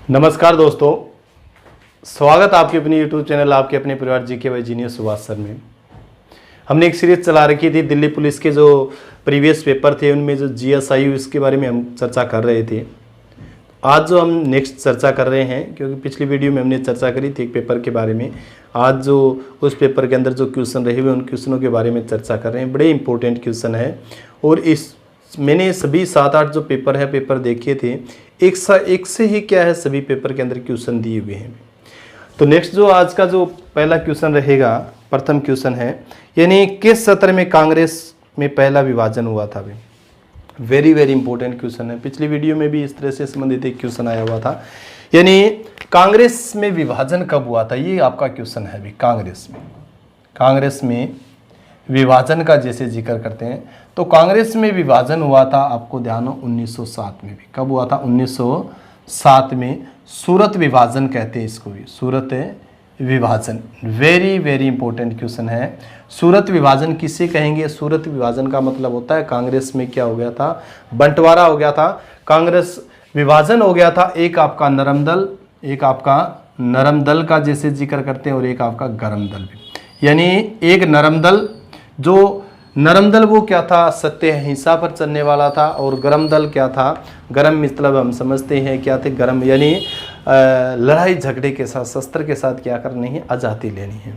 नमस्कार दोस्तों, स्वागत आपके अपने YouTube चैनल आपके अपने परिवार GK by genius Subhash sir में। हमने एक सीरीज चला रखी थी दिल्ली पुलिस के जो प्रीवियस पेपर थे उनमें जो जीएसआई इसके बारे में हम चर्चा कर रहे थे। आज जो हम नेक्स्ट चर्चा कर रहे हैं, क्योंकि पिछली वीडियो में हमने चर्चा करी थी एक पेपर के बारे में, आज जो उस पेपर के अंदर जो क्वेश्चन रहे हुए उन क्वेश्चनों के बारे में चर्चा कर रहे हैं। बड़े इंपॉर्टेंट क्वेश्चन है और मैंने सभी 7-8 जो पेपर है पेपर देखे थे, एक से ही क्या है सभी पेपर के अंदर क्वेश्चन दिए हुए हैं। तो नेक्स्ट जो आज का जो पहला क्वेश्चन रहेगा, प्रथम क्वेश्चन है, यानी किस सत्र में कांग्रेस में पहला विभाजन हुआ था। वेरी वेरी इंपॉर्टेंट क्वेश्चन है। पिछली वीडियो में भी इस तरह से संबंधित एक क्वेश्चन आया हुआ था, यानी कांग्रेस में विभाजन कब हुआ था, ये आपका क्वेश्चन है। अभी कांग्रेस में विभाजन का जैसे जिक्र करते हैं तो कांग्रेस में विभाजन हुआ था, आपको ध्यान हो 1907 में भी। कब हुआ था? 1907 में। सूरत विभाजन कहते हैं इसको भी, सूरत विभाजन। वेरी वेरी इंपॉर्टेंट क्वेश्चन है। सूरत विभाजन किसे कहेंगे? सूरत विभाजन का मतलब होता है कांग्रेस में क्या हो गया था, बंटवारा हो गया था, कांग्रेस विभाजन हो गया था। एक आपका नरम दल का जैसे जिक्र करते हैं और एक आपका गरम दल भी। यानी एक नरम दल, जो नरम दल वो क्या था, सत्य अहिंसा पर चलने वाला था, और गरम दल क्या था, गरम मतलब हम समझते हैं क्या थे, गरम यानी लड़ाई झगड़े के साथ, शस्त्र के साथ क्या करनी है, आज़ादी लेनी है।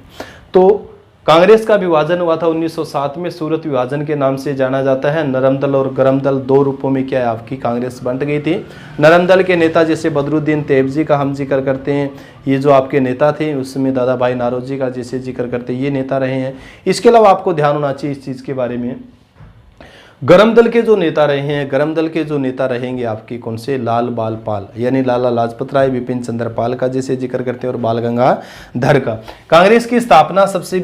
तो कांग्रेस का विभाजन हुआ था 1907 में, सूरत विभाजन के नाम से जाना जाता है। नरम दल और गरम दल दो रूपों में क्या है आपकी कांग्रेस बंट गई थी। नरम दल के नेता जैसे बदरुद्दीन तैयबजी का हम जिक्र करते हैं, ये जो आपके नेता थे, उसमें दादा भाई नारोजी का जैसे जिक्र करते हैं, ये नेता रहे हैं। इसके अलावा आपको ध्यान होना चाहिए इस चीज़ के बारे में, गरम दल के जो नेता रहे हैं, गरम दल के जो नेता रहेंगे आपके कौन से, लाल बाल पाल, यानी लाला लाजपत राय, विपिन चंद्र पाल का जैसे जिक्र करते हैं, और बाल गंगाधर का। कांग्रेस की स्थापना सबसे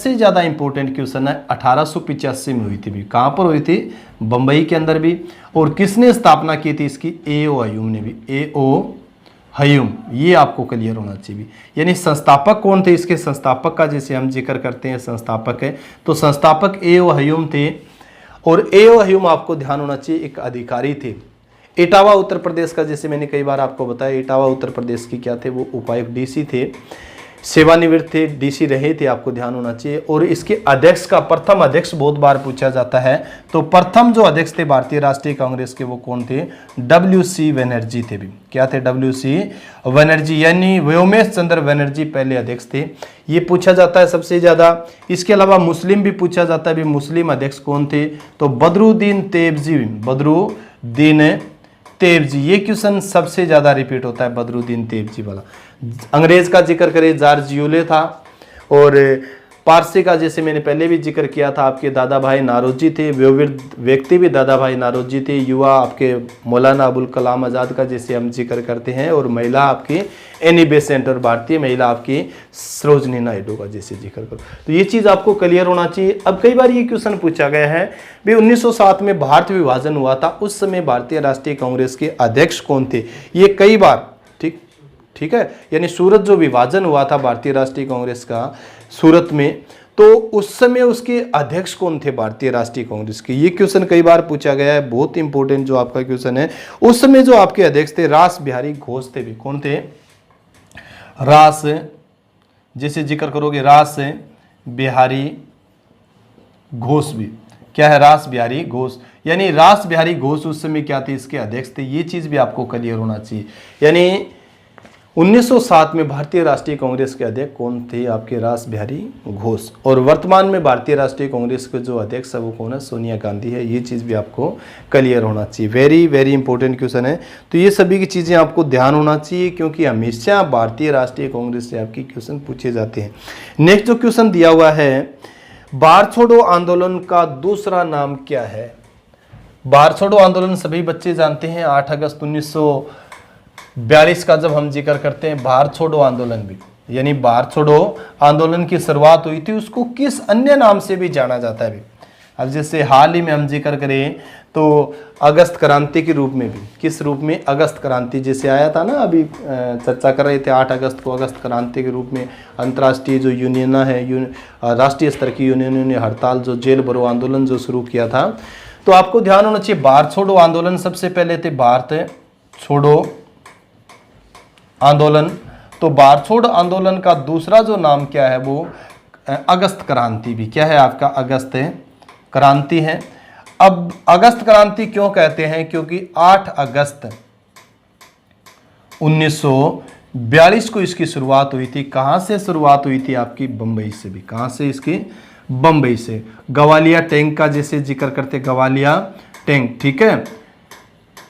ज़्यादा इंपॉर्टेंट क्वेश्चन है, 1885 में हुई थी भी। कहाँ पर हुई थी? बम्बई के अंदर भी। और किसने स्थापना की थी इसकी? A.O. हयूम ने भी। A.O. हयूम, ये आपको क्लियर होना चाहिए। यानी संस्थापक कौन थे इसके? संस्थापक का जैसे हम जिक्र करते हैं, संस्थापक है तो संस्थापक A.O. हयूम थे। और A.O. हयूम आपको ध्यान होना चाहिए एक अधिकारी थे। इटावा उत्तर प्रदेश का, जैसे मैंने कई बार आपको बताया, इटावा उत्तर प्रदेश की क्या थे, वो उपायुक्त DC थे, सेवानिवृत्त थे, DC रहे थे, आपको ध्यान होना चाहिए। और इसके अध्यक्ष का, प्रथम अध्यक्ष बहुत बार पूछा जाता है, तो प्रथम जो अध्यक्ष थे भारतीय राष्ट्रीय कांग्रेस के वो कौन थे? WC बनर्जी थे भी। क्या थे? WC बनर्जी, यानी व्योमेश चंद्र बनर्जी पहले अध्यक्ष थे। ये पूछा जाता है सबसे ज़्यादा। इसके अलावा मुस्लिम भी पूछा जाता है भी, मुस्लिम अध्यक्ष कौन थे? तो बदरुद्दीन तैयबजी। ये क्वेश्चन सबसे ज़्यादा रिपीट होता है, बदरुद्दीन तैयबजी वाला। अंग्रेज का जिक्र करें, जॉर्ज यूले था। और पारसी का जैसे मैंने पहले भी जिक्र किया था, आपके दादा भाई नारोजी थे। वयोवृद्ध व्यक्ति भी दादा भाई नारोजी थे। युवा आपके मौलाना अबुल कलाम आज़ाद का जैसे हम जिक्र करते हैं। और महिला आपकी एनी बेसेंट, और भारतीय महिला आपकी सरोजनी नायडू का जैसे जिक्र करो। तो ये चीज़ आपको क्लियर होना चाहिए। अब कई बार ये क्वेश्चन पूछा गया है भी 1907 में भारत विभाजन हुआ था, उस समय भारतीय राष्ट्रीय कांग्रेस के अध्यक्ष कौन थे? ये कई बार ठीक है, यानी सूरत जो विभाजन हुआ था भारतीय राष्ट्रीय कांग्रेस का सूरत में, तो उस समय उसके अध्यक्ष कौन थे भारतीय राष्ट्रीय कांग्रेस के? ये क्वेश्चन कई बार पूछा गया है, बहुत इंपॉर्टेंट जो आपका क्वेश्चन है। उस समय जो आपके अध्यक्ष थे रास बिहारी घोष थे भी। कौन थे? रास, जैसे जिक्र करोगे रास बिहारी घोष भी। क्या है? रास बिहारी घोष, यानी रास बिहारी घोष उस समय क्या थे? इसके अध्यक्ष थे। ये चीज भी आपको क्लियर होना चाहिए। यानी 1907 में भारतीय राष्ट्रीय कांग्रेस के अध्यक्ष कौन थे? आपके रास बिहारी घोष। और वर्तमान में भारतीय राष्ट्रीय कांग्रेस के जो अध्यक्ष है वो कौन है? सोनिया गांधी है। ये चीज़ भी आपको क्लियर होना चाहिए। वेरी वेरी इंपॉर्टेंट क्वेश्चन है। तो ये सभी की चीज़ें आपको ध्यान होना चाहिए, क्योंकि हमेशा भारतीय राष्ट्रीय कांग्रेस से आपकी क्वेश्चन पूछे जाते हैं। नेक्स्ट जो क्वेश्चन दिया हुआ है, भारत छोड़ो आंदोलन का दूसरा नाम क्या है? भारत छोड़ो आंदोलन सभी बच्चे जानते हैं। 8 अगस्त 1942 का जब हम जिक्र करते हैं, भारत छोड़ो आंदोलन भी, यानी भारत छोड़ो आंदोलन की शुरुआत हुई थी, उसको किस अन्य नाम से भी जाना जाता है भी? अब जैसे हाल ही में हम जिक्र करें तो अगस्त क्रांति के रूप में भी, किस रूप में? अगस्त क्रांति जैसे आया था ना, अभी चर्चा कर रहे थे 8 अगस्त को, अगस्त क्रांति के रूप में अंतर्राष्ट्रीय जो यूनियन है, राष्ट्रीय स्तर की यूनियन ने हड़ताल, जो जेल भरो आंदोलन जो शुरू किया था। तो आपको ध्यान होना चाहिए, भारत छोड़ो आंदोलन सबसे पहले थे भारत छोड़ो आंदोलन। तो भारत छोड़ो आंदोलन का दूसरा जो नाम क्या है वो अगस्त क्रांति भी क्या है आपका, अगस्त क्रांति है। अब अगस्त क्रांति क्यों कहते हैं, क्योंकि 8 अगस्त 1942 को इसकी शुरुआत हुई थी। कहां से शुरुआत हुई थी आपकी, बंबई से भी। कहां से, इसकी बंबई से। गवालिया टैंक का जैसे जिक्र करते, गवालिया टैंक, ठीक है।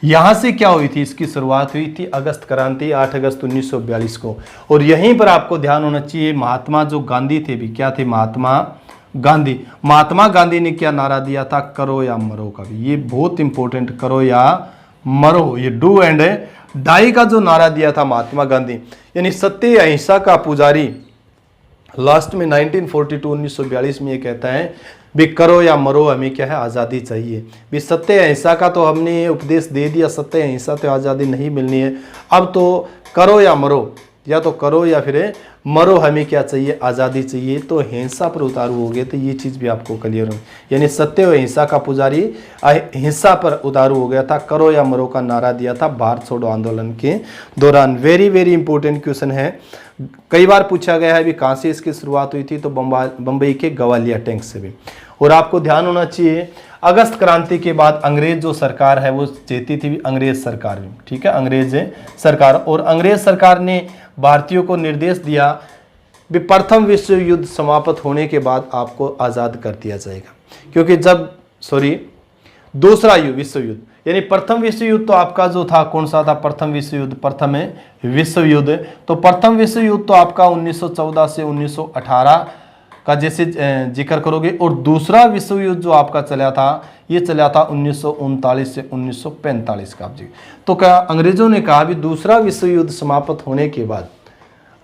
यहां से क्या हुई थी, इसकी शुरुआत हुई थी अगस्त क्रांति 8 अगस्त 1942 को। और यहीं पर आपको ध्यान होना चाहिए, महात्मा जो गांधी थे भी, क्या थे महात्मा गांधी। महात्मा गांधी ने क्या नारा दिया था, करो या मरो का भी। ये बहुत इंपॉर्टेंट, करो या मरो, ये डू एंड डाई का जो नारा दिया था महात्मा गांधी, यानी सत्य अहिंसा का पुजारी। लास्ट में 1942 में ये कहता है भी करो या मरो, हमें क्या है, आज़ादी चाहिए। भी सत्य अहिंसा का तो हमने उपदेश दे दिया, सत्य अहिंसा तो आज़ादी नहीं मिलनी है, अब तो करो या मरो, या तो करो या फिर मरो, हमें क्या चाहिए, आज़ादी चाहिए। तो हिंसा पर उतारू हो गए, तो ये चीज़ भी आपको क्लियर हो, यानी सत्य और अहिंसा का पुजारी हिंसा पर उतारू हो गया था, करो या मरो का नारा दिया था भारत छोड़ो आंदोलन के दौरान। वेरी वेरी इंपॉर्टेंट क्वेश्चन है, कई बार पूछा गया है भी कहाँ से इसकी शुरुआत हुई थी, तो बंबई के गवालिया टैंक से भी। और आपको ध्यान होना चाहिए, अगस्त क्रांति के बाद अंग्रेज जो सरकार है वो चाहती थी, अंग्रेज सरकार भी, ठीक है, अंग्रेज सरकार। और अंग्रेज सरकार ने भारतीयों को निर्देश दिया भी प्रथम विश्व युद्ध समाप्त होने के बाद आपको आज़ाद कर दिया जाएगा। क्योंकि जब दूसरा विश्व युद्ध, यानी प्रथम विश्व युद्ध तो आपका जो था कौन सा था, प्रथम विश्व युद्ध, प्रथम विश्व युद्ध। तो प्रथम विश्व युद्ध तो आपका 1914 से 1918 का जैसे जिक्र करोगे। और दूसरा विश्व युद्ध जो आपका चला था, ये चला था 1939 से 1945 का। तो क्या अंग्रेजों ने कहा भी दूसरा विश्व युद्ध समाप्त होने के बाद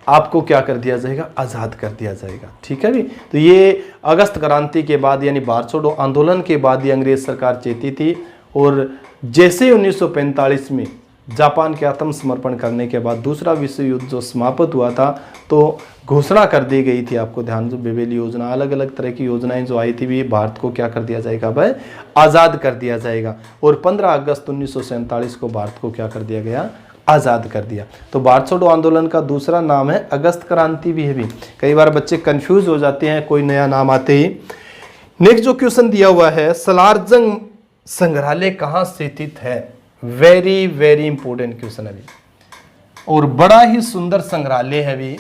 आपको क्या कर दिया जाएगा, आज़ाद कर दिया जाएगा, ठीक है भी। तो ये अगस्त क्रांति के बाद, यानी भारत छोड़ो आंदोलन के बाद ये अंग्रेज सरकार चाहती थी। और जैसे 1945 में जापान के आत्मसमर्पण करने के बाद दूसरा विश्व युद्ध जो समाप्त हुआ था, तो घोषणा कर दी गई थी, आपको ध्यान, जो बेबेली योजना, अलग अलग तरह की योजनाएं जो आई थी, भी भारत को क्या कर दिया जाएगा भाई, आज़ाद कर दिया जाएगा। और 15 अगस्त 1947 को भारत को क्या कर दिया गया, आज़ाद कर दिया। तो भारत छोड़ो आंदोलन का दूसरा नाम है अगस्त क्रांति भी है भी। कई बार बच्चे कंफ्यूज हो जाते हैं कोई नया नाम आते ही। नेक्स्ट जो क्वेश्चन दिया हुआ है, सलारजंग संग्रहालय कहाँ स्थित है। वेरी वेरी इंपॉर्टेंट क्वेश्चन है भी, और बड़ा ही सुंदर संग्रहालय है भी,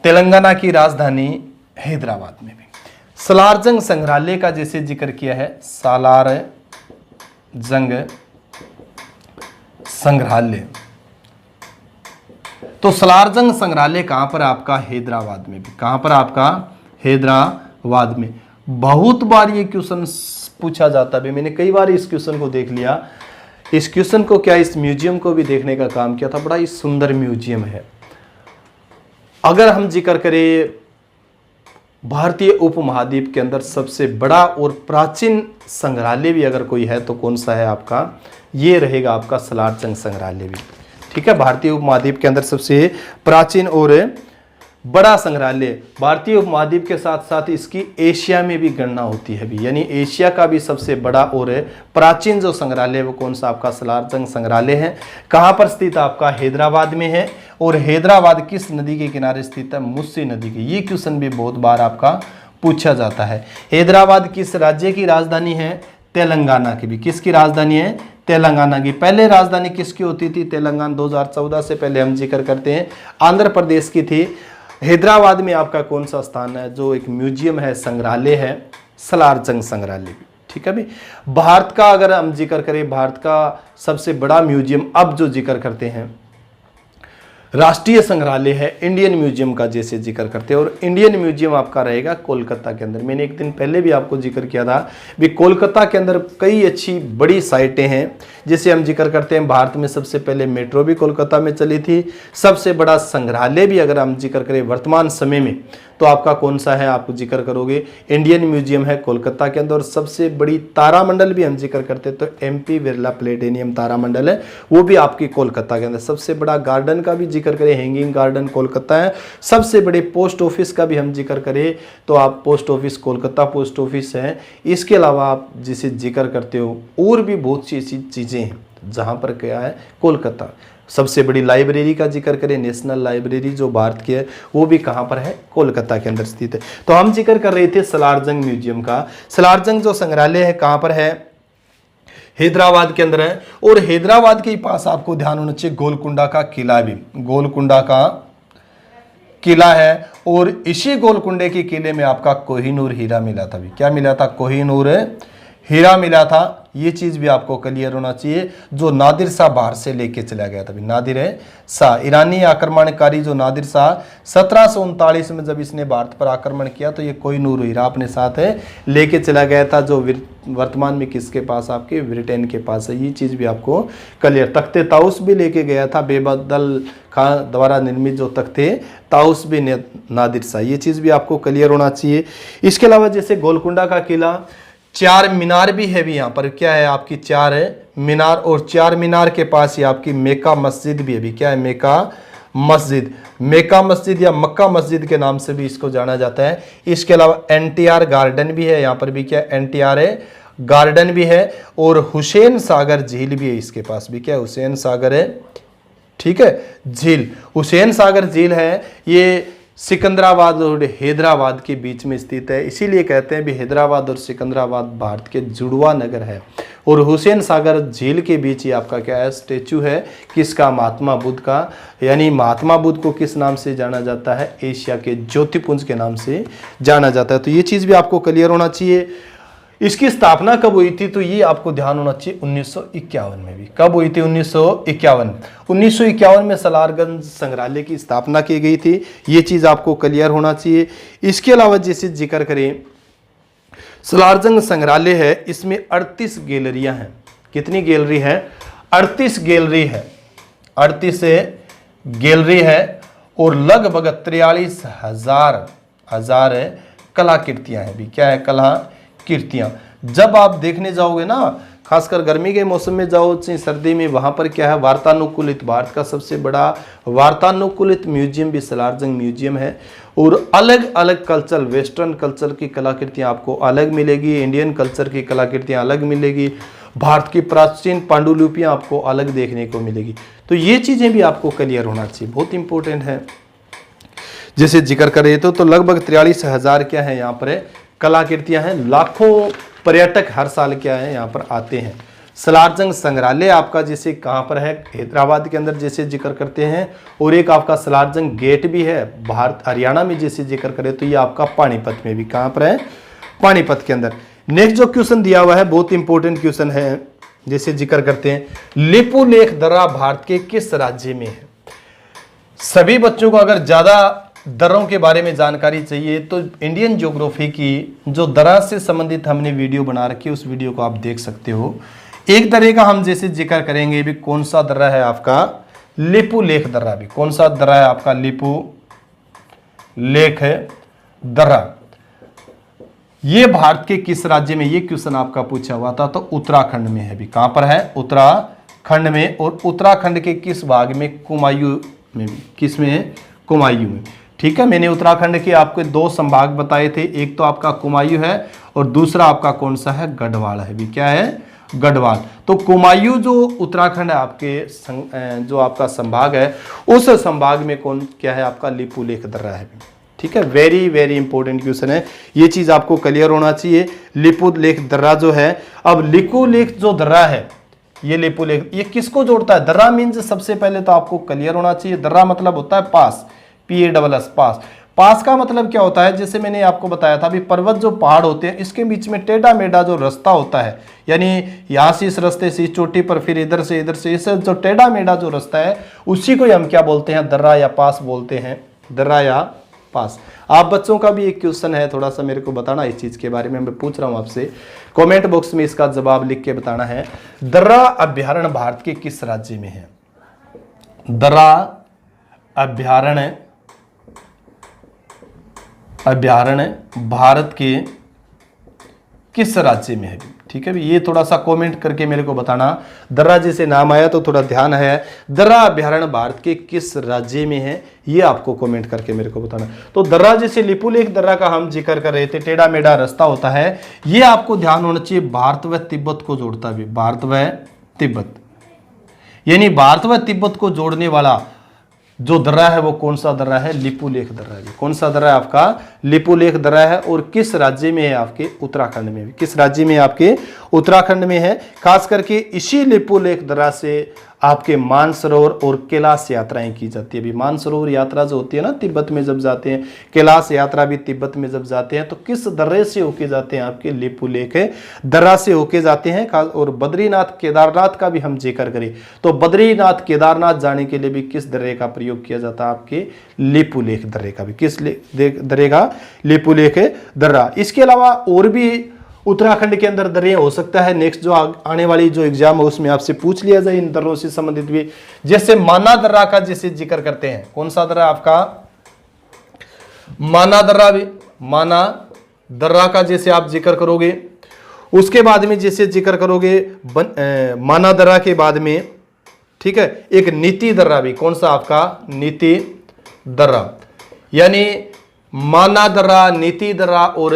तेलंगाना की राजधानी हैदराबाद में भी। सलारजंग संग्रहालय का जैसे जिक्र किया है, सलारजंग संग्रहालय। तो सलारजंग संग्रहालय कहां पर आपका, हैदराबाद में भी। कहां पर आपका, हैदराबाद में। बहुत बार ये क्वेश्चन पूछा जाता है, मैंने कई बार इस क्वेश्चन को देख लिया। इस क्वेश्चन को क्या, इस म्यूजियम को भी देखने का काम किया था। बड़ा ही सुंदर म्यूजियम है। अगर हम जिक्र करें भारतीय उपमहाद्वीप के अंदर सबसे बड़ा और प्राचीन संग्रहालय भी अगर कोई है तो कौन सा है आपका, ये रहेगा आपका सलारजंग संग्रहालय भी, ठीक है। भारतीय उपमहाद्वीप के अंदर सबसे प्राचीन और बड़ा संग्रहालय, भारतीय उपमहाद्वीप के साथ साथ इसकी एशिया में भी गणना होती है भी, यानी एशिया का भी सबसे बड़ा और प्राचीन जो संग्रहालय है वो कौन सा आपका, सलारजंग संग्रहालय है। कहाँ पर स्थित आपका, हैदराबाद में है। और हैदराबाद किस नदी के किनारे स्थित है, मुस्सी नदी के। ये क्वेश्चन भी बहुत बार आपका पूछा जाता है। हैदराबाद किस राज्य की राजधानी है, तेलंगाना की भी। किसकी राजधानी है, तेलंगाना की। पहले राजधानी किसकी होती थी, तेलंगाना। 2014 से पहले हम जिक्र करते हैं आंध्र प्रदेश की थी। हैदराबाद में आपका कौन सा स्थान है, जो एक म्यूजियम है, संग्रहालय है, सलारजंग संग्रहालय भी, ठीक है भी। भारत का अगर हम जिक्र करें, भारत का सबसे बड़ा म्यूजियम अब जो जिक्र करते हैं, राष्ट्रीय संग्रहालय है, इंडियन म्यूजियम का जैसे जिक्र करते हैं। और इंडियन म्यूजियम आपका रहेगा कोलकाता के अंदर। मैंने एक दिन पहले भी आपको जिक्र किया था भी कोलकाता के अंदर कई अच्छी बड़ी साइटें हैं। जैसे हम जिक्र करते हैं, भारत में सबसे पहले मेट्रो भी कोलकाता में चली थी। सबसे बड़ा संग्रहालय भी अगर हम जिक्र करें वर्तमान समय में, तो आपका कौन सा है, आप जिक्र करोगे, इंडियन म्यूजियम है कोलकाता के अंदर। और सबसे बड़ी तारामंडल भी हम जिक्र करते हैं तो MP बिरला प्लेटेनियम तारामंडल है, वो भी आपकी कोलकाता के अंदर। सबसे बड़ा गार्डन का भी जिक्र करें, हैंगिंग गार्डन कोलकाता है। सबसे बड़े पोस्ट ऑफिस का भी हम जिक्र करें तो आप post office, Kolkata post office है। इसके अलावा आप जिसे जिक्र करते हो और भी बहुत सी ऐसी चीज़ें हैं, जहाँ पर क्या है, कोलकाता। सबसे बड़ी लाइब्रेरी का जिक्र करें, नेशनल लाइब्रेरी जो भारत की है, वो भी कहाँ पर है, कोलकाता के अंदर स्थित है। तो हम जिक्र कर रहे थे सलारजंग म्यूजियम का। सलारजंग जो संग्रहालय है कहाँ पर है, हैदराबाद के अंदर है। और हैदराबाद के पास आपको ध्यान होना चाहिए गोलकुंडा का किला भी, गोलकुंडा का किला है। और इसी गोलकुंडे के किले में आपका कोहिनूर हीरा मिला था भी। क्या मिला था, कोहिनूर हीरा मिला था। ये चीज भी आपको क्लियर होना चाहिए, जो नादिर शाह बाहर से लेके चला गया था भी। नादिर शाह, ईरानी आक्रमणकारी जो नादिर शाह 1739 में जब इसने भारत पर आक्रमण किया तो ये कोहिनूर हीरा अपने साथ लेके चला गया था, जो वर्तमान में किसके पास, आपके ब्रिटेन के पास है। ये चीज भी आपको क्लियर। तख्ते ताउस भी लेके गया था, बेबदल खां द्वारा निर्मित जो तख्ते ताउस भी नादिर शाह। ये चीज भी आपको क्लियर होना चाहिए। इसके अलावा जैसे गोलकुंडा का किला, 4 मीनार भी है भी यहाँ पर। क्या है आपकी 4 मीनार, और 4 मीनार के पास ही आपकी मेका मस्जिद भी है भी। क्या है, मेका मस्जिद। मेका मस्जिद या मक्का मस्जिद के नाम से भी इसको जाना जाता है। इसके अलावा एनटीआर गार्डन भी है यहाँ पर भी। क्या, एनटीआर गार्डन भी है। और हुसैन सागर झील भी है इसके पास भी। क्या, हुसैन सागर है, ठीक है, झील। हुसैन सागर झील है, ये सिकंदराबाद और हैदराबाद के बीच में स्थित है। इसीलिए कहते हैं भी हैदराबाद और सिकंदराबाद भारत के जुड़वा नगर है। और हुसैन सागर झील के बीच ही आपका क्या है, स्टेचू है, किसका, महात्मा बुद्ध का। यानी महात्मा बुद्ध को किस नाम से जाना जाता है, एशिया के ज्योतिपुंज के नाम से जाना जाता है। तो ये चीज़ भी आपको क्लियर होना चाहिए। इसकी स्थापना कब हुई थी, तो ये आपको ध्यान होना चाहिए 1951 में भी। कब हुई थी, 1951 में सलारगंज संग्रहालय की स्थापना की गई थी। ये चीज आपको क्लियर होना चाहिए। इसके अलावा जैसे जिक्र करें, सलारजंग संग्रहालय है, इसमें 38 गैलरियां हैं। कितनी गैलरी है, 38 गैलरी है, 38 गैलरी है। और लगभग 43,000 कलाकृतियां हैं भी। क्या है, कला कीर्तियां। जब आप देखने जाओगे ना, खासकर गर्मी के मौसम में जाओ चाहे सर्दी में, वहां पर क्या है, वार्तानुकूलित, भारत का सबसे बड़ा वार्तानुकूलित म्यूजियम भी सलारजंग म्यूजियम है। और अलग अलग कल्चर, वेस्टर्न कल्चर की कलाकृतियां आपको अलग मिलेगी, इंडियन कल्चर की कलाकृतियां अलग मिलेगी, भारत की प्राचीन पांडुलिपियां आपको अलग देखने को मिलेगी। तो ये चीजें भी आपको क्लियर होना चाहिए, बहुत इंपॉर्टेंट है। जैसे जिक्र करें तो लगभग 43,000 क्या है यहाँ पर कलाकृतियां हैं। लाखों पर्यटक हर साल क्या है यहाँ पर आते हैं। सलारजंग संग्रहालय आपका जैसे कहाँ पर है, हैदराबाद के अंदर जैसे जिक्र करते हैं। और एक आपका सलारजंग गेट भी है भारत हरियाणा में जैसे जिक्र करें तो ये आपका पानीपत में भी, कहाँ पर है, पानीपत के अंदर। नेक्स्ट जो क्वेश्चन दिया हुआ है बहुत इंपॉर्टेंट क्वेश्चन है, जैसे जिक्र करते हैं, लिपुलेख दर्रा भारत के किस राज्य में है। सभी बच्चों को अगर ज्यादा दर्रों के बारे में जानकारी चाहिए तो इंडियन ज्योग्राफी की जो दर्रा से संबंधित हमने वीडियो बना रखी है, उस वीडियो को आप देख सकते हो। एक दर्रे का हम जैसे जिक्र करेंगे भी, कौन सा दर्रा है आपका, लिपुलेख दर्रा भी। कौन सा दर्रा है आपका, लिपुलेख दर्रा। ये भारत के किस राज्य में, ये क्वेश्चन आपका पूछा हुआ था, तो उत्तराखंड में है भी। कहां पर है, उत्तराखंड में। और उत्तराखंड के किस भाग में, कुमायूं में भी। किस में है, कुमायूं में, ठीक है। मैंने उत्तराखंड के आपको 2 संभाग बताए थे, एक तो आपका कुमायूं है और दूसरा आपका कौन सा है, गढ़वाल है भी। क्या है, गढ़वाल। तो कुमायूं जो उत्तराखंड है आपके जो आपका संभाग है, उस संभाग में कौन क्या है आपका, लिपुलेख दर्रा है भी, ठीक है। वेरी वेरी इंपॉर्टेंट क्वेश्चन है, ये चीज आपको क्लियर होना चाहिए। लिपुलेख दर्रा जो है, अब लिपुलेख जो दर्रा है, ये लिपुलेख, ये किसको जोड़ता है, दर्रा मीन्स सबसे पहले तो आपको क्लियर होना चाहिए, दर्रा मतलब होता है पास, PASS, पास। पास का मतलब क्या होता है, जैसे मैंने आपको बताया था अभी, पर्वत जो पहाड़ होते हैं इसके बीच में टेढ़ा मेढ़ा जो रास्ता होता है, यानी यहाँ से इस रास्ते से इस चोटी पर, फिर इधर से इस जो टेढ़ा मेढ़ा जो रास्ता है, उसी को हम क्या बोलते हैं, दर्रा या पास बोलते हैं, दर्रा या पास। आप बच्चों का भी एक क्वेश्चन है, थोड़ा सा मेरे को बताना इस चीज के बारे में, मैं पूछ रहा हूं आपसे, कमेंट बॉक्स में इसका जवाब लिख के बताना है। दर्रा अभ्यारण्य भारत के किस राज्य में है, दर्रा अभ्यारण्य भारत के किस राज्य में है, ठीक है। ये थोड़ा सा कमेंट करके मेरे को बताना। दर्रा जैसे नाम आया तो थोड़ा ध्यान है, दर्रा अभ्यारण्य भारत के किस राज्य में है, ये आपको कमेंट करके मेरे को बताना। तो दर्रा जैसे लिपुलेख दर्रा का हम जिक्र कर रहे थे, टेढ़ा मेढ़ा रास्ता होता है, ये आपको ध्यान होना चाहिए, भारत व तिब्बत को जोड़ता भी, भारत व तिब्बत, यानी भारत व तिब्बत को जोड़ने वाला जो दर्रा है वो कौन सा दर्रा है? लिपुलेख दर्रा है। कौन सा दर्रा है आपका? लिपुलेख दर्रा है। और किस राज्य में है? आपके उत्तराखंड में भी। किस राज्य में? आपके उत्तराखंड में है। खास करके इसी लिपुलेख दर्रा से आपके मानसरोवर और कैलाश यात्राएं की जाती है। अभी मानसरोवर यात्रा जो होती है ना तिब्बत में जब जाते हैं, कैलाश यात्रा भी तिब्बत में जब जाते हैं, तो किस दर्रे से होके जाते हैं? आपके लिपुलेख दर्रा से होके जाते हैं। और बद्रीनाथ केदारनाथ का भी हम जिक्र करें तो बद्रीनाथ केदारनाथ जाने के लिए भी किस दर्रे का प्रयोग किया जाता है? आपके लिपुलेख दर्रे का भी। किस दर्रे का? लिपुलेख दर्रा। इसके अलावा और भी उत्तराखंड के अंदर दर्रे हो सकता है नेक्स्ट जो आने वाली जो एग्जाम है उसमें आपसे पूछ लिया जाए इन दर्रों से संबंधित भी। जैसे माना दर्रा का जैसे जिक्र करते हैं, कौन सा दर्रा आपका? माना दर्रा भी। माना दर्रा का जैसे आप जिक्र करोगे, उसके बाद में जैसे जिक्र करोगे माना दर्रा के बाद में, ठीक है, एक नीति दर्रा भी। कौन सा आपका? नीति दर्रा। यानी माना दर्रा, नीति दर्रा और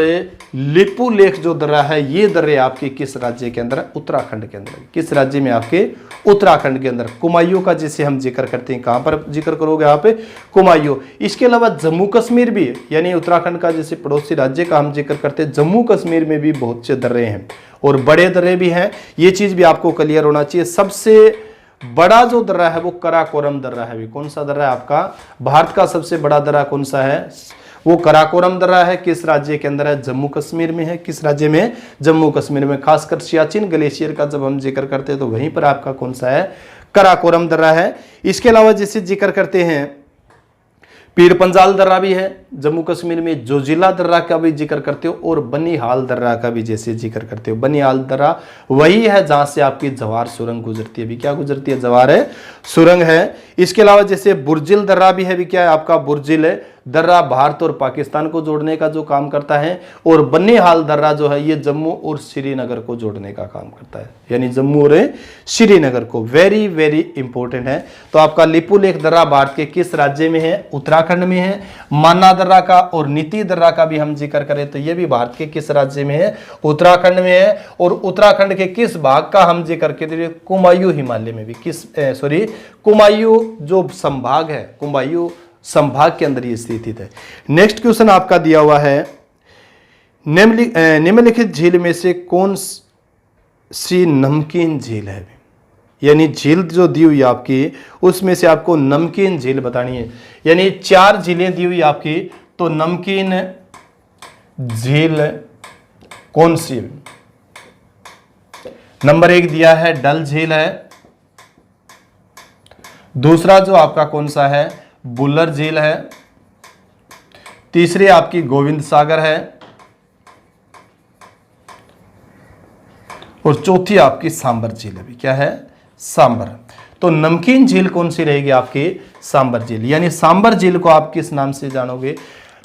लिपुलेख जो दर्रा है, ये दर्रे आपके किस राज्य के अंदर? उत्तराखंड के अंदर। किस राज्य में? आपके उत्तराखंड के अंदर। कुमायूं का जैसे हम जिक्र करते हैं, कहां पर जिक्र करोगे आप? कुमायूं। इसके अलावा जम्मू कश्मीर भी, यानी उत्तराखंड का जैसे पड़ोसी राज्य का हम जिक्र करते हैं, जम्मू कश्मीर में भी बहुत से दर्रे हैं और बड़े दर्रे भी हैं। ये चीज भी आपको क्लियर होना चाहिए। सबसे बड़ा जो दर्रा है वो कराकोरम दर्रा है। कौन सा दर्रा है आपका? भारत का सबसे बड़ा दर्रा कौन सा है? वो कराकोरम दर्रा है। किस राज्य के अंदर है? जम्मू कश्मीर में है। किस राज्य में? जम्मू कश्मीर में। खासकर सियाचिन ग्लेशियर का जब हम जिक्र करते हैं तो वहीं पर आपका कौन सा है? कराकोरम दर्रा है। इसके अलावा जैसे जिक्र करते हैं पीर पंजाल दर्रा भी है जम्मू कश्मीर में, जोजिला दर्रा का भी जिक्र करते हो और बनिहाल दर्रा का भी जैसे जिक्र करते हो। बनिहाल दर्रा वही है जहां से आपकी जवार सुरंग गुजरती है। भी क्या गुजरती है? जवार है सुरंग है। इसके अलावा जैसे बुर्जिल दर्रा भी है। भी क्या है आपका? बुर्जिल दर्रा भारत और पाकिस्तान को जोड़ने का जो काम करता है। और बनिहाल दर्रा जो है ये जम्मू और श्रीनगर को जोड़ने का काम करता है, यानी जम्मू और श्रीनगर को। वेरी वेरी इंपॉर्टेंट है। तो आपका लिपुलेख दर्रा भारत के किस राज्य में है? उत्तराखंड में है। माना दर्रा का और नीति दर्रा का भी हम जिक्र करें तो ये भी भारत के किस राज्य में है? उत्तराखंड में है। और उत्तराखंड के किस भाग का हम जिक्र करें? कुमायूं हिमालय में भी। कुमायूं जो संभाग है, कुमायूं संभाग के अंदर ये स्थित है। नेक्स्ट क्वेश्चन आपका दिया हुआ है, निम्नलिखित झील में से कौन सी नमकीन झील है? यानी झील जो दी हुई आपकी उसमें से आपको नमकीन झील बतानी है। यानी 4 झीलें दी हुई आपकी, तो नमकीन झील कौन सी? नंबर 1 दिया है डल झील है। दूसरा जो आपका कौन सा है? बुल्लर झील है। तीसरी आपकी गोविंद सागर है। और चौथी आपकी सांबर झील है। क्या है? सांबर। तो नमकीन झील कौन सी रहेगी? आपकी सांबर झील। यानी सांबर झील को आप किस नाम से जानोगे?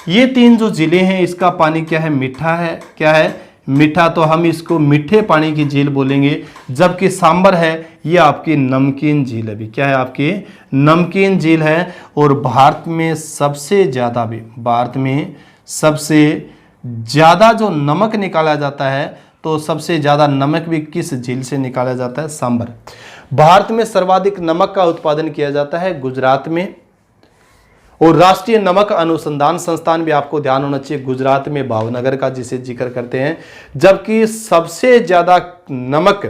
ये 3 जो झीलें हैं इसका पानी क्या है? मीठा है। क्या है? मीठा। तो हम इसको मीठे पानी की झील बोलेंगे। जबकि सांबर है ये आपकी नमकीन झील है। भी क्या है? आपकी नमकीन झील है। और भारत में सबसे ज्यादा भी, भारत में सबसे ज्यादा जो नमक निकाला जाता है, तो सबसे ज्यादा नमक भी किस झील से निकाला जाता है? सांबर। भारत में सर्वाधिक नमक का उत्पादन किया जाता है गुजरात में। और राष्ट्रीय नमक अनुसंधान संस्थान भी आपको ध्यान होना चाहिए गुजरात में, भावनगर का जिसे जिक्र करते हैं। जबकि सबसे ज्यादा नमक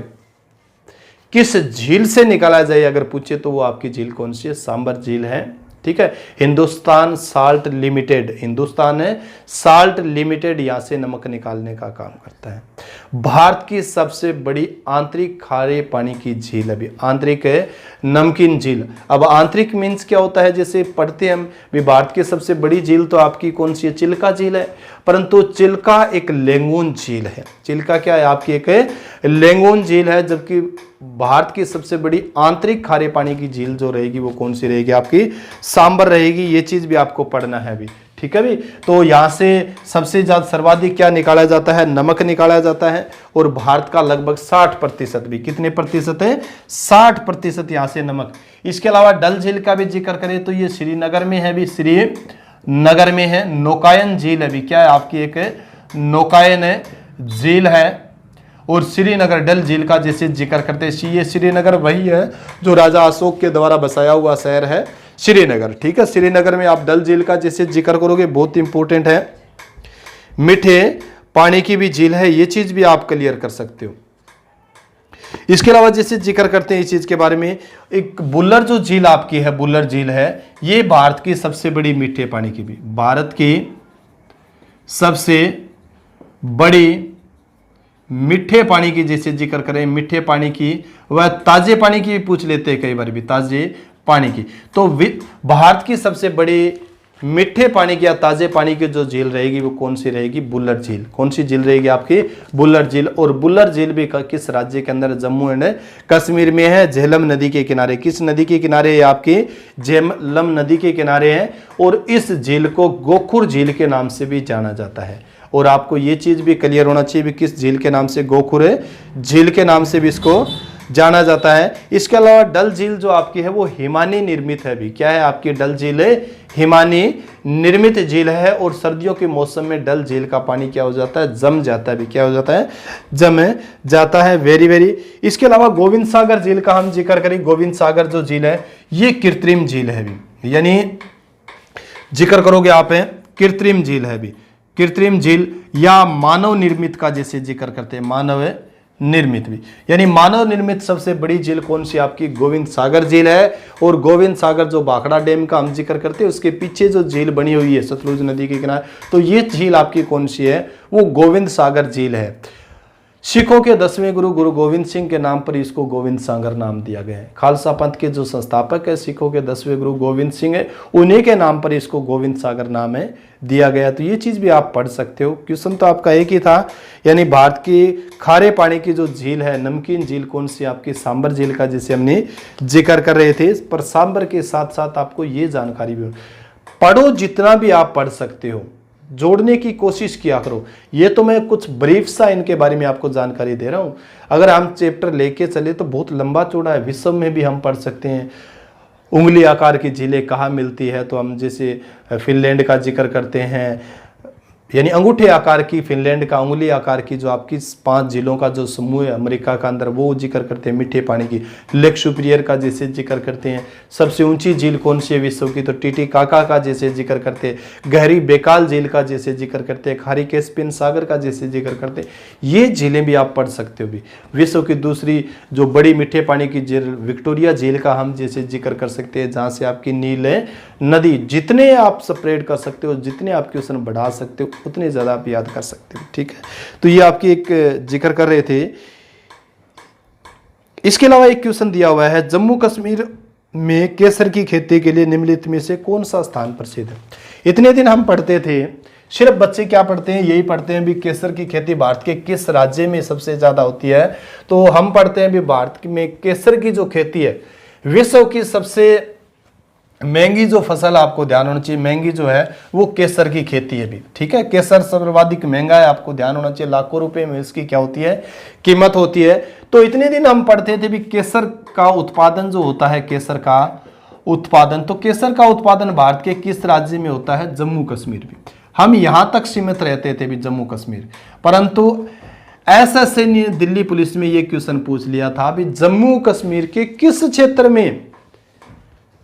किस झील से निकाला जाए अगर पूछे तो वो आपकी झील कौन सी है? सांबर झील है। ठीक है। हिंदुस्तान साल्ट लिमिटेड, हिंदुस्तान है साल्ट लिमिटेड यहां से नमक निकालने का काम करता है। भारत की सबसे बड़ी आंतरिक खारे पानी की झील अभी आंतरिक है नमकीन झील। अब आंतरिक मीन्स क्या होता है? जैसे पढ़ते हैं हम भी, भारत की सबसे बड़ी झील तो आपकी कौन सी है? चिल्का झील है। परंतु चिल्का एक लेंगुन झील है। चिल्का क्या है? आपकी एक लेंगुन झील है। जबकि भारत की सबसे बड़ी आंतरिक खारे पानी की झील जो रहेगी वो कौन सी रहेगी? आपकी सांबर रहेगी। ये चीज भी आपको पढ़ना है अभी। ठीक है भी। तो यहां से सबसे ज्यादा सर्वाधिक क्या निकाला जाता है? नमक निकाला जाता है। और भारत का लगभग 60% भी, कितने प्रतिशत है? 60% यहां से नमक। इसके अलावा डल झील का भी जिक्र करें तो ये श्रीनगर में है। भी श्रीनगर में है। नौकायन झील है। भी क्या है? आपकी एक नौकायन झील है। और श्रीनगर डल झील का जैसे जिक्र करते हैं। ये श्रीनगर वही है जो राजा अशोक के द्वारा बसाया हुआ शहर है श्रीनगर, ठीक है। श्रीनगर में आप डल झील का जैसे जिक्र करोगे, बहुत इंपॉर्टेंट है। मीठे पानी की भी झील है, ये चीज भी आप क्लियर कर सकते हो। इसके अलावा जैसे जिक्र करते हैं इस चीज के बारे में, एक बुल्लर जो झील आपकी है, बुल्लर झील है, ये भारत की सबसे बड़ी मीठे पानी की भी, भारत की सबसे बड़ी मीठे पानी की जैसे जिक्र करें, मीठे पानी की, वह ताजे पानी की भी पूछ लेते हैं कई बार भी, ताजे पानी की। तो भारत की सबसे बड़ी मीठे पानी की या ताजे पानी की जो झील रहेगी वो कौन सी रहेगी? बुल्लर झील। कौन सी झील रहेगी आपकी? बुल्लर झील। और बुल्लर झील भी किस राज्य के अंदर? जम्मू एंड कश्मीर में है, झेलम नदी के किनारे। किस नदी के किनारे है आपकी? झेलम नदी के किनारे है। और इस झील को गोखुर झील के नाम से भी जाना जाता है। और आपको ये चीज भी क्लियर होना चाहिए भी किस झील के नाम से? गोखुर झील के नाम से भी इसको जाना जाता है। इसके अलावा डल झील जो आपकी है वो हिमानी निर्मित है भी। क्या है आपकी? डल झील हिमानी निर्मित झील है। और सर्दियों के मौसम में डल झील का पानी क्या हो जाता है? जम जाता है भी। क्या हो जाता है? जम जाता है। Very very. इसके अलावा गोविंद सागर झील का हम जिक्र करें, गोविंद सागर जो झील है ये कृत्रिम झील है भी, यानी जिक्र करोगे आप है कृत्रिम झील है भी। कृत्रिम झील या मानव निर्मित का जैसे जिक्र करते हैं, मानव निर्मित भी, यानी मानव निर्मित सबसे बड़ी झील कौन सी आपकी? गोविंद सागर झील है। और गोविंद सागर जो भाखड़ा डैम का हम जिक्र करते हैं उसके पीछे जो झील बनी हुई है सतलुज नदी के किनारे, तो ये झील आपकी कौन सी है? वो गोविंद सागर झील है। सिखों के 10वें गुरु गुरु गोविंद सिंह के नाम पर इसको गोविंद सागर नाम दिया गया है। खालसा पंथ के जो संस्थापक है सिखों के 10वें गुरु गोविंद सिंह है, उन्हीं के नाम पर इसको गोविंद सागर नाम है दिया गया। तो ये चीज भी आप पढ़ सकते हो। क्वेश्चन तो आपका एक ही था, यानी भारत की खारे पानी की जो झील है, नमकीन झील कौन सी आपकी? सांबर झील का जैसे हमने जिक्र कर रहे थे। पर सांबर के साथ साथ आपको ये जानकारी भी पढ़ो, जितना भी आप पढ़ सकते हो जोड़ने की कोशिश किया करो। ये तो मैं कुछ ब्रीफ सा इनके बारे में आपको जानकारी दे रहा हूं। अगर हम चैप्टर लेके चले तो बहुत लंबा चौड़ा है, विश्व में भी हम पढ़ सकते हैं। उंगली आकार की झीलें कहाँ मिलती है? तो हम जैसे फिनलैंड का जिक्र करते हैं, यानी अंगूठे आकार की, फिनलैंड का उंगली आकार की जो आपकी 5 झीलों का जो समूह है अमेरिका का अंदर, वो जिक्र करते हैं मीठे पानी की। लेक सुपीरियर का जैसे जिक्र करते हैं। सबसे ऊंची झील कौन सी है विश्व की? तो टीटीकाका का जैसे जिक्र करते हैं। गहरी बेकाल झील का जैसे जिक्र करते हैं। खारी कैस्पियन सागर का जैसे जिक्र करते हैं। ये झीलें भी आप पढ़ सकते हो भी। विश्व की दूसरी जो बड़ी मीठे पानी की झील विक्टोरिया झील का हम जैसे जिक्र कर सकते हैं, जहाँ से आपकी नील नदी, जितने आप स्प्रेड कर सकते हो, जितने आप क्वेश्चन बढ़ा सकते हो उतने ज्यादा आप याद कर सकते हो, ठीक है। तो ये आपकी एक जिक्र कर रहे थे। इसके अलावा एक क्वेश्चन दिया हुआ है, जम्मू कश्मीर में केसर की खेती के लिए निम्नलिखित में से कौन सा स्थान प्रसिद्ध है? इतने दिन हम पढ़ते थे, सिर्फ बच्चे क्या पढ़ते हैं? यही पढ़ते हैं भी केसर की खेती भारत के किस राज्य में सबसे ज्यादा होती है। तो हम पढ़ते हैं भी भारत में केसर की जो खेती है विश्व की सबसे महंगी जो फसल, आपको ध्यान होना चाहिए, महंगी जो है वो केसर की खेती है भी, ठीक है। केसर सर्वाधिक महंगा है, आपको ध्यान होना चाहिए। लाखों रुपए में इसकी क्या होती है? कीमत होती है। तो इतने दिन हम पढ़ते थे भी केसर का उत्पादन जो होता है, केसर का उत्पादन, तो केसर का उत्पादन भारत के किस राज्य में होता है? जम्मू कश्मीर भी। हम यहां तक सीमित रहते थे भी जम्मू कश्मीर, परंतु एसएससी ने दिल्ली पुलिस में ये क्वेश्चन पूछ लिया था भी जम्मू कश्मीर के किस क्षेत्र में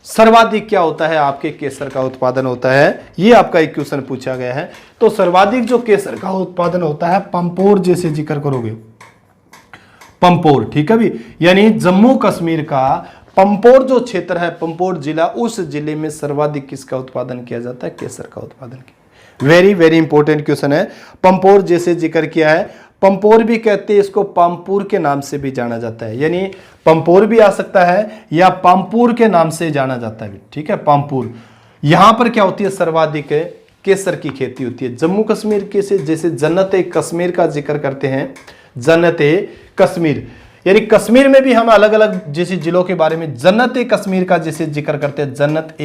सर्वाधिक क्या होता है? आपके केसर का उत्पादन होता है। ये आपका एक क्वेश्चन पूछा गया है। तो सर्वाधिक जो केसर का उत्पादन होता है पंपोर जैसे जिक्र करोगे, पंपोर, ठीक है भी, यानी जम्मू कश्मीर का पंपोर जो क्षेत्र है, पंपोर जिला, उस जिले में सर्वाधिक किसका उत्पादन किया जाता है? केसर का उत्पादन किया। वेरी वेरी इंपॉर्टेंट क्वेश्चन है। पंपोर जैसे जिक्र किया है। पंपोर भी कहते हैं इसको, पामपुर के नाम से भी जाना जाता है, यानी पंपोर भी आ सकता है या पामपुर के नाम से जाना जाता है, ठीक है, पामपुर। यहां पर क्या होती है? सर्वाधिक केसर की खेती होती है। जम्मू कश्मीर के से जैसे जन्नत कश्मीर का जिक्र करते हैं, जन्नत कश्मीर, यानी कश्मीर में भी हम अलग अलग जैसे जिलों के बारे में जन्नत कश्मीर का जैसे जिक्र करते हैं, जन्नत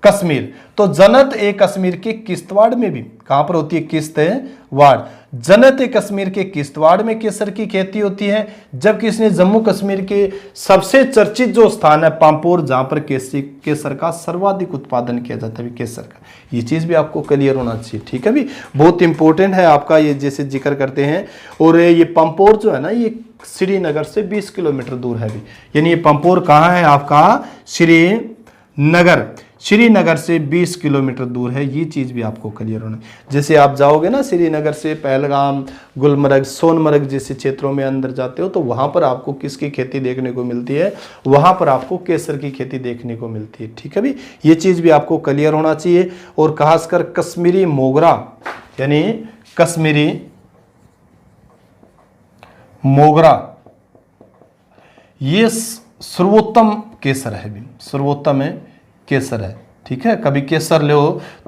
कश्मीर। तो जनत ए कश्मीर के किश्तवाड़ में भी कहां पर होती है? किश्तवाड़। जनत ए कश्मीर के किश्तवाड़ में केसर की खेती होती है, जबकि इसने जम्मू कश्मीर के सबसे चर्चित जो स्थान है पांपोर, जहां पर केसर का सर्वाधिक उत्पादन किया जाता है केसर का। ये चीज भी आपको क्लियर होना चाहिए, ठीक है भी, बहुत इंपॉर्टेंट है आपका ये, जैसे जिक्र करते हैं। और ये पांपोर जो है ना, ये श्रीनगर से 20 किलोमीटर दूर है भी, यानी ये पांपोर कहाँ है आपका? श्रीनगर से 20 किलोमीटर दूर है। ये चीज भी आपको क्लियर होना। जैसे आप जाओगे ना श्रीनगर से पहलगाम, गुलमर्ग, सोनमर्ग जैसे क्षेत्रों में अंदर जाते हो, तो वहां पर आपको किसकी खेती देखने को मिलती है? वहां पर आपको केसर की खेती देखने को मिलती है, ठीक है भी, ये चीज भी आपको क्लियर होना चाहिए। और खासकर कश्मीरी मोगरा, यानी कश्मीरी मोगरा, ये सर्वोत्तम केसर है भी, सर्वोत्तम है केसर है, ठीक है। कभी केसर ले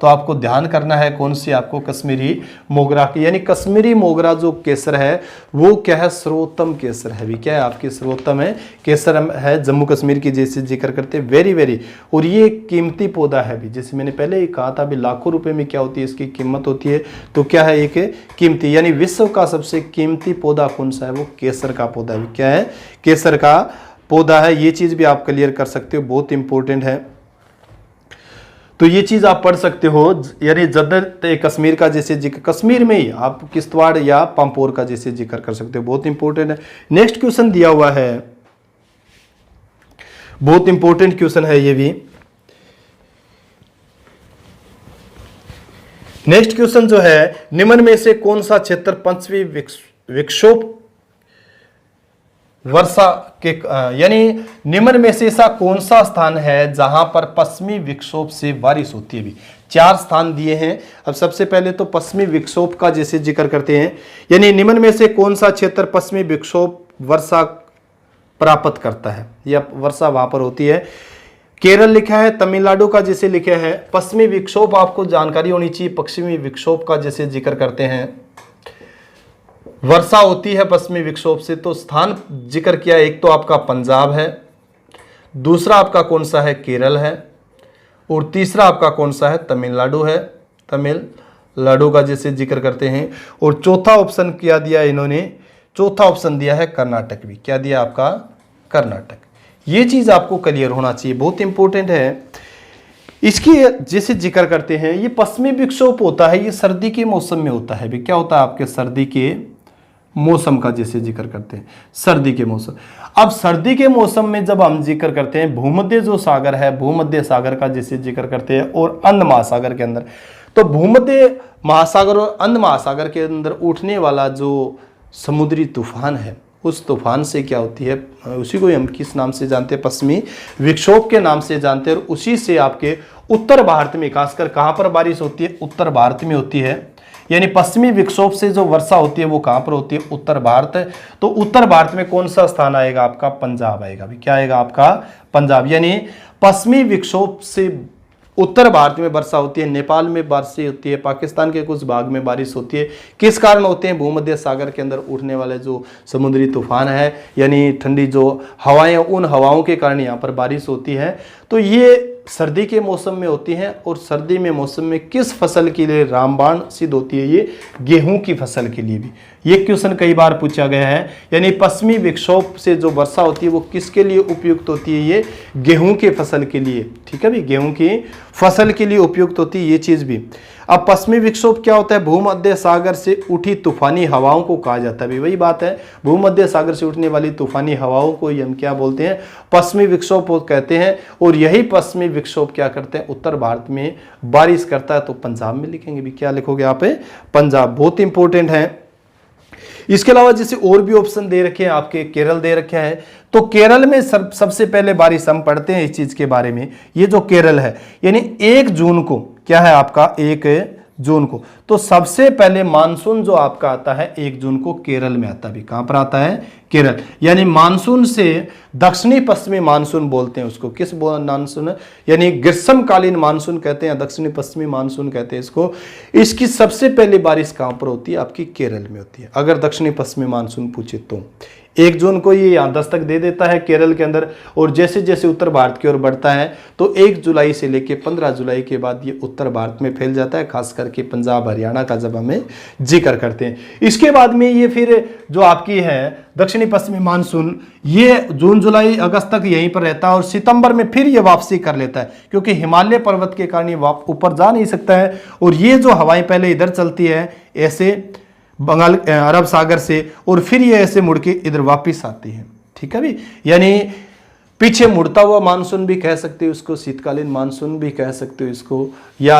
तो आपको ध्यान करना है कौन सी? आपको कश्मीरी मोगरा की, यानी कश्मीरी मोगरा जो केसर है वो क्या है? सर्वोत्तम केसर है भी। क्या है आपकी? सर्वोत्तम है केसर है जम्मू कश्मीर की, जैसे जिक्र करते हैं, वेरी वेरी। और ये कीमती पौधा है भी, जैसे मैंने पहले ही कहा था भी, लाखों रुपए में क्या होती है इसकी कीमत होती है। तो क्या है? एक कीमती, यानी विश्व का सबसे कीमती पौधा कौन सा है? वो केसर का पौधा भी। क्या है? केसर का पौधा है। ये चीज भी आप क्लियर कर सकते हो, बहुत इंपॉर्टेंट है। तो ये चीज आप पढ़ सकते हो, यानी जन्नत ए कश्मीर का जैसे जिक्र, कश्मीर में ही आप किश्तवाड़ या पांपोर का जैसे जिक्र कर सकते हो, बहुत इंपॉर्टेंट है। नेक्स्ट क्वेश्चन दिया हुआ है, बहुत इंपॉर्टेंट क्वेश्चन है ये भी। नेक्स्ट क्वेश्चन जो है, निम्न में से कौन सा क्षेत्र पश्चिमी विक्षोभ वर्षा के, यानी निम्न में से ऐसा कौन सा स्थान है जहां पर पश्चिमी विक्षोभ से बारिश होती है भी? 4 स्थान दिए हैं। अब सबसे पहले तो पश्चिमी विक्षोभ का जैसे जिक्र करते हैं, यानी निम्न में से कौन सा क्षेत्र पश्चिमी विक्षोभ वर्षा प्राप्त करता है, या वर्षा वहां पर होती है? केरल लिखा है, तमिलनाडु का जैसे लिखा है। पश्चिमी विक्षोभ आपको जानकारी होनी चाहिए, पश्चिमी विक्षोभ का जैसे जिक्र करते हैं, वर्षा होती है पश्चिमी विक्षोभ से। तो स्थान जिक्र किया, एक तो आपका पंजाब है, दूसरा आपका कौन सा है? केरल है, और तीसरा आपका कौन सा है? तमिलनाडु है, तमिलनाडु का जैसे जिक्र करते हैं। और चौथा ऑप्शन क्या दिया इन्होंने? चौथा ऑप्शन दिया है कर्नाटक भी। क्या दिया आपका? कर्नाटक। ये चीज आपको क्लियर होना चाहिए, बहुत इंपॉर्टेंट है। इसकी जैसे जिक्र करते हैं, ये पश्चिमी विक्षोभ होता है, ये सर्दी के मौसम में होता है भी। क्या होता है आपके? सर्दी के मौसम का जैसे जिक्र करते हैं, सर्दी के मौसम। अब सर्दी के मौसम में जब हम जिक्र करते हैं, भूमध्य जो सागर है, भूमध्य सागर का जैसे जिक्र करते हैं, और अंध महासागर के अंदर, तो भूमध्य महासागर और अंध महासागर के अंदर उठने वाला जो समुद्री तूफान है, उस तूफान से क्या होती है? उसी को हम किस नाम से जानते हैं? पश्चिमी विक्षोभ के नाम से जानते हैं। और उसी से आपके उत्तर भारत में, खासकर कहां पर बारिश होती है? उत्तर भारत में होती है। यानी पश्चिमी विक्षोभ से जो वर्षा होती है वो कहां पर होती है? उत्तर भारत। तो उत्तर भारत में कौन सा स्थान आएगा आपका? पंजाब आएगा भी। क्या आएगा आपका? पंजाब। यानी पश्चिमी विक्षोभ से उत्तर भारत में वर्षा होती है, नेपाल में बारिश होती है, पाकिस्तान के कुछ भाग में बारिश होती है। किस कारण होते हैं? भूमध्य सागर के अंदर उठने वाले जो समुद्री तूफान है, यानी ठंडी जो हवाएं, उन हवाओं के कारण यहाँ पर बारिश होती है। तो ये सर्दी के मौसम में होती हैं। और सर्दी में मौसम में किस फसल के लिए रामबाण सिद्ध होती है? ये गेहूं की फसल के लिए भी। ये क्वेश्चन कई बार पूछा गया है। यानी पश्चिमी विक्षोभ से जो वर्षा होती है वो किसके लिए उपयुक्त होती है? ये गेहूं के फसल के लिए, ठीक है भी, गेहूं की फसल के लिए उपयुक्त होती है ये चीज भी। अब पश्चिमी विक्षोभ क्या होता है? भूमध्य सागर से उठी तूफानी हवाओं को कहा जाता है भी। वही बात है, भूमध्य सागर से उठने वाली तूफानी हवाओं को हम क्या बोलते हैं? पश्चिमी विक्षोभ कहते हैं। और यही पश्चिमी विक्षोभ क्या करते हैं? उत्तर भारत में बारिश करता है। तो पंजाब में लिखेंगे भी। क्या लिखोगे आप? पंजाब। बहुत इंपॉर्टेंट है। इसके अलावा जैसे और भी ऑप्शन दे रखे हैं आपके, केरल दे रखा है। तो केरल में सबसे पहले बारिश हम पढ़ते हैं इस चीज के बारे में। ये जो केरल है, यानी 1 जून को, क्या है आपका? 1 जून को। तो सबसे पहले मानसून जो आपका आता है 1 जून को केरल में आता है भी। कहां पर आता है? केरल। यानी मानसून से दक्षिणी पश्चिमी मानसून बोलते हैं उसको। किस मानसून? यानी ग्रीष्मकालीन मानसून कहते हैं, दक्षिणी पश्चिमी मानसून कहते हैं इसको। इसकी सबसे पहली बारिश कहां पर होती है? आपकी केरल में होती है, अगर दक्षिणी पश्चिमी मानसून पूछे तो। 1 जून को ये यहाँ दस्तक दे देता है केरल के अंदर, और जैसे जैसे उत्तर भारत की ओर बढ़ता है तो 1 जुलाई से लेके 15 जुलाई के बाद ये उत्तर भारत में फैल जाता है, खास करके पंजाब हरियाणा का जब हमें जिक्र करते हैं। इसके बाद में ये फिर जो आपकी है दक्षिणी पश्चिमी मानसून, ये जून जुलाई अगस्त तक यहीं पर रहता है और सितंबर में फिर ये वापसी कर लेता है, क्योंकि हिमालय पर्वत के कारण ये ऊपर जा नहीं सकता है। और ये जो हवाएं पहले इधर चलती है ऐसे बंगाल अरब सागर से, और फिर ये ऐसे मुड़ के इधर वापस आती है। ठीक है भी, यानी पीछे मुड़ता हुआ मानसून भी कह सकते हो इसको, शीतकालीन मानसून भी कह सकते हो इसको, या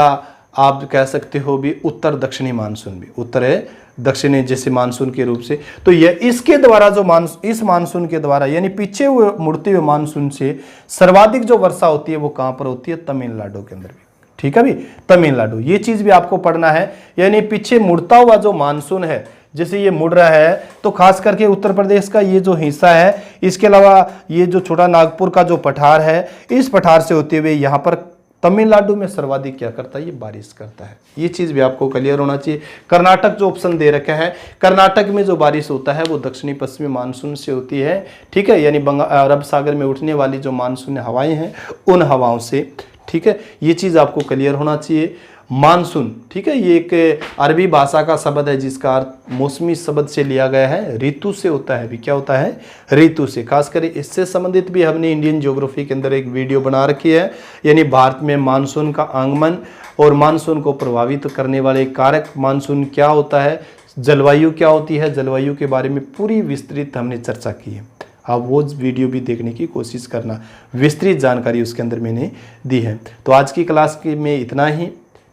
आप कह सकते हो भी उत्तर दक्षिणी मानसून भी, उत्तर है दक्षिणी जैसे मानसून के रूप से। तो यह इसके द्वारा जो इस मानसून के द्वारा यानी पीछे हुए मुड़ते हुए मानसून से सर्वाधिक जो वर्षा होती है वो कहां पर होती है? तमिलनाडु के अंदर भी। ठीक है भी, तमिलनाडु, ये चीज भी आपको पढ़ना है। यानी पीछे मुड़ता हुआ जो मानसून है, जैसे ये मुड़ रहा है तो खास करके उत्तर प्रदेश का ये जो हिस्सा है, इसके अलावा ये जो छोटा नागपुर का जो पठार है, इस पठार से होते हुए यहाँ पर तमिलनाडु में सर्वाधिक क्या करता है? ये बारिश करता है। ये चीज भी आपको क्लियर होना चाहिए। कर्नाटक जो ऑप्शन दे रखा है, कर्नाटक में जो बारिश होता है वो दक्षिणी पश्चिमी मानसून से होती है। ठीक है, यानी अरब सागर में उठने वाली जो मानसून हवाएं हैं उन हवाओं से। ठीक है, ये चीज आपको क्लियर होना चाहिए। मानसून, ठीक है, ये एक अरबी भाषा का शब्द है जिसका अर्थ मौसमी शब्द से लिया गया है, ऋतु से होता है भी। क्या होता है? ऋतु से। खासकर इससे संबंधित भी हमने इंडियन ज्योग्राफी के अंदर एक वीडियो बना रखी है, यानी भारत में मानसून का आगमन और मानसून को प्रभावित करने वाले कारक, मानसून क्या होता है, जलवायु क्या होती है, जलवायु के बारे में पूरी विस्तृत हमने चर्चा की है। आप वो वीडियो भी देखने की कोशिश करना, विस्तृत जानकारी उसके अंदर मैंने दी है। तो आज की क्लास में इतना ही।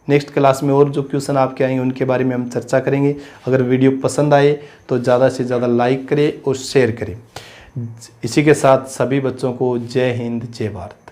नेक्स्ट क्लास में और जो क्वेश्चन आपके आएंगे उनके बारे में हम चर्चा करेंगे। अगर वीडियो पसंद आए तो ज़्यादा से ज़्यादा लाइक करें और शेयर करें। इसी के साथ सभी बच्चों को जय हिंद, जय भारत।